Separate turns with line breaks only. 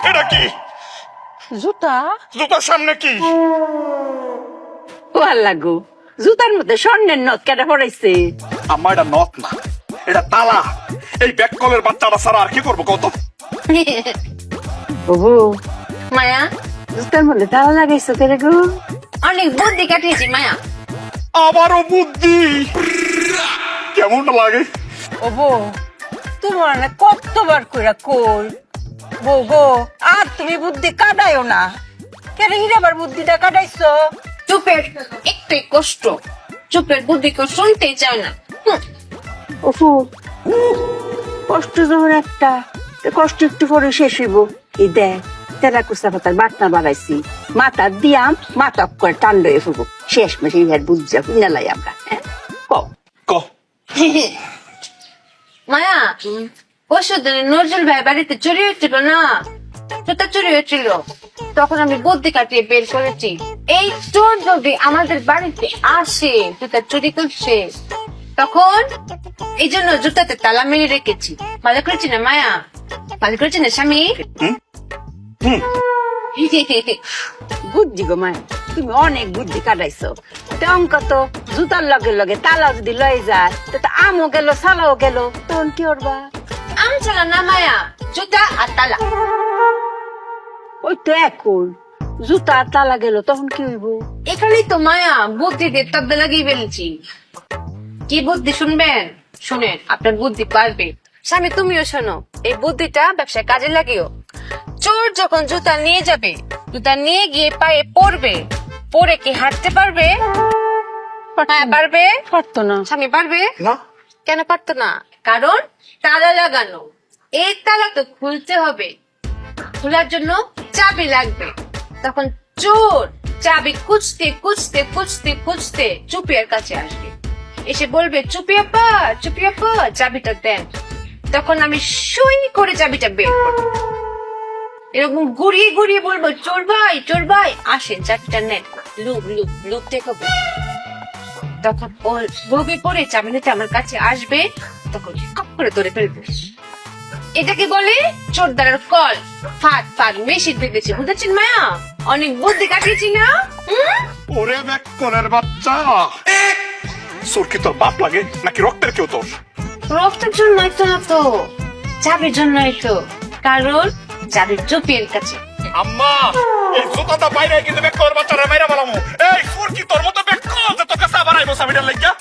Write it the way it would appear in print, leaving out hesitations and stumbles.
এটা কি?
জুতা?
জুতার সামনে কি?
ভাল লাগো, জুতার মধ্যে স্বর্ণের নথ কেটে পড়াইছে।
আম্মা এটা নথ না, এটা তালা। এই ব্যাক কলের বাচ্চাটা ছাড়া আর কি করবো কত?
ওগো,
মায়া,
জুতার মধ্যে তালা লাগাইছো কেন গো?
অনেক বুদ্ধি কাটিয়েছি মায়া।
আবারও বুদ্ধি। কেমনটা লাগে?
ও বউ, তোমার না কতবার কইরা কই বউ গো, আর তুমি বুদ্ধি কাটাইও না। কেন আবার বুদ্ধিটা কাটাইছো?
চুপের একটাই কষ্ট, চুপের বুদ্ধি কেউ শুনতেই চায় না।
ওফু, কষ্ট যখন একটা, কষ্ট একটু পরে শেষ হইব। এই দেখ, তেরা কুচা পাতার বাটনা বাড়াইছি, মাথা দিয়াম, মাথা করে টান লয়ে ফুবো। শেষ মেশে ইহার বুঝা লাই আমরা। কও
ক।
মায়া, পরশু দিন নজরুল ভাই বাড়িতে চুরি হয়েছিল না, জুতা চুরি হয়েছিল। তখন আমি বুদ্ধি কাটিয়ে বের করেছি, এই চোর যদি আমাদের বাড়িতে আসে জুতা চুরি করছে, তখন এই জন্য জুতাতে তালা মেরে রেখেছি। ভালো করেছি না মায়া? ভালো করেছি না স্বামী?
বুদ্ধি গো মায়, তুমি অনেক বুদ্ধি কাটাইছো। অঙ্ক তো জুতার লগে লগে তালা যদি লয়ে যায়, তো আমও গেল সালাও গেল, তখন কি করবা?
আম চালা না মায়া, জুতা আর তালা।
ওই তো এখন জুতা আর তালা গেল, তখন কি হইব?
এখানেই তো মায়া বুদ্ধি দিয়ে তব্দে লাগিয়ে ফেলেছি। কি বুদ্ধি শুনবেন? শুনেন, আপনার বুদ্ধি পারবে। স্বামী তুমিও শোনো, এই বুদ্ধিটা ব্যবসায় কাজে লাগিও। চোর যখন জুতা নিয়ে যাবে, জুতা নিয়ে গিয়ে পায়ে পড়বে, পরে কি হাঁটতে পারবে? হ্যাঁ পারবে।
পারতো না।
স্বামী পারবে
না।
কেন পারতো না? কারণ তালা লাগানো। এই তালা তো খুলতে হবে, খোলার জন্য চাবি লাগবে। তখন চোর চাবি খুঁজতে খুঁজতে খুঁজতে খুঁজতে চুপিয়ার কাছে আসবে, এসে বলবে চুপি আপা, চুপি আপা চাবিটা দেন। তখন আমি সই করে চাবিটা বের করবো, এরকম ঘুরিয়ে ঘুরিয়ে বলবো চোর ভাই আসেন চাবিটা নেন, লুক লুক লুক দেখাবো। তখন ও বগি পরে চাবি নিতে আমার কাছে আসবে, তখন কপ করে ধরে ফেলবে। এটাকে বলে চোর দ্বারার কল। ফাঁদ ফাঁদ মেশিন ভেঙেছে, বুঝেছেন মায়া? অনেক বুদ্ধি কাটিয়েছি না?
ওরে ব্যাক কলের বাচ্চা, তোর কি তোর বাপ লাগে নাকি রক্তের কেউ তোর?
রক্তের জন্যই তো না তো, চাবির জন্যই তো। কারণ চাবির চুপির কাছে।
আম্মা, এই জুতাটা বাইরে কিন্তু ব্যাক কলের বাচ্চারা মাইরা বলামু। এই তোর কি তোর মতো ব্যাক কল যে তোর কাছে আবার আইবো সাবিটার লাগিয়া?